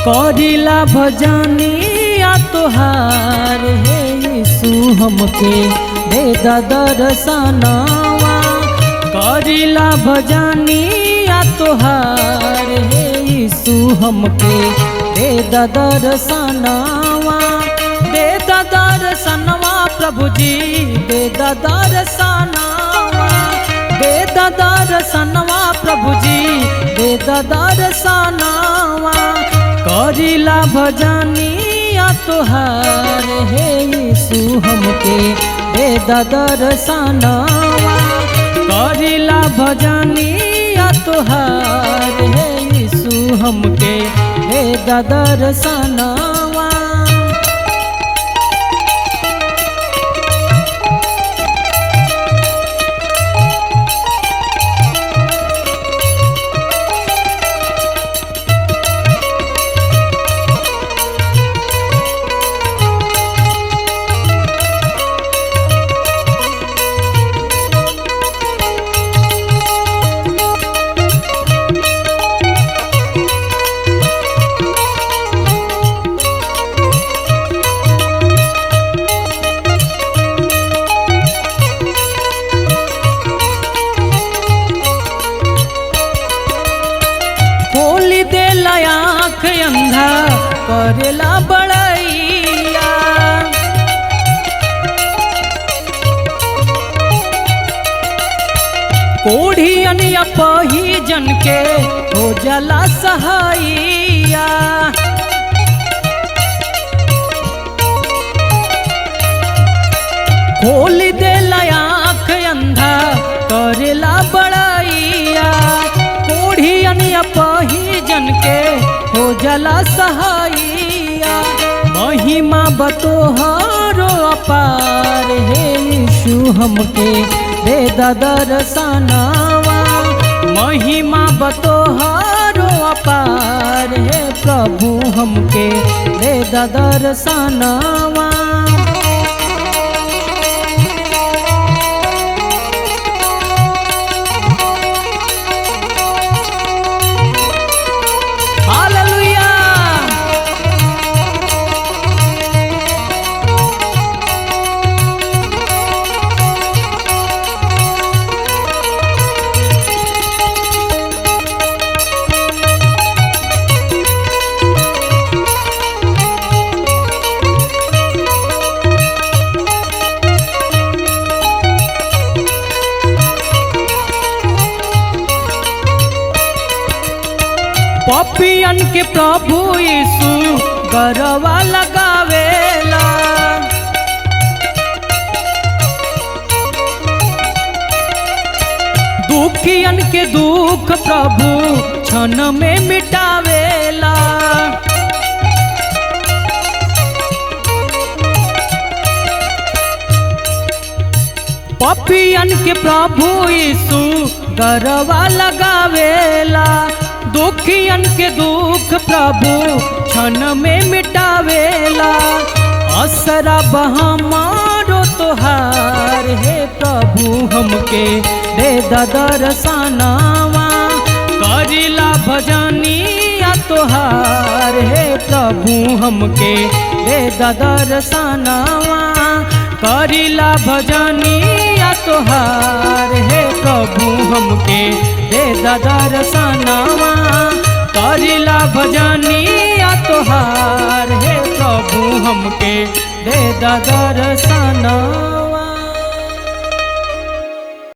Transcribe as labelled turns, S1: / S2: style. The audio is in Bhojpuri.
S1: करिला भजनिया तोहार हे यीशु हमके दे दा दर्शनवा। करिला भजनिया तोहार हे यीशु हमके दे दा दर्शनवा। दे दा दर्शनवा प्रभु जी दे दा दर्शनवा। दे दा दर्शनवा प्रभु जी दे दा दर्शनवा। करिला भजनिया तोहार हे यीशु हमके दे दा दर्शनवा। करिला भजनिया तोहार हे यीशु हमके दे दा दर्शनवा। खोली दे आँख अंधा करेला बड़ैया। कोढ़ियन या पहिजन के हो जाला सहाइया। खोली दे आँख अंधा करेला बड़ैया। कोढ़ियन या पहिजन के हो जाला सहाइया। महिमा बतोहारो अपार हे यीशु हमके दे दा दर्शनवा। महिमा बतोहारो अपार हे प्रभु हमके दे दा दर्शनवा। पपियन के प्रभु यीशु गरवा लगावेला। दुखियन के दुख प्रभु क्षण में मिटावेला। पपियन के प्रभु यीशु गरवा लगावेला। दुखियन के दुख प्रभु क्षण में मिटावेला। असरा बहमारो तोहार हे प्रभु हमके दे दा दर्शनवा। करिला भजनिया तोहार हे प्रभु हमके दे दा दर्शनवा। करिला भजनिया तोहार हे प्रभु हमके दे दा दर्शनवा। करिला भजनिया तोहार हे प्रभु हमके दे दा दर्शनवा।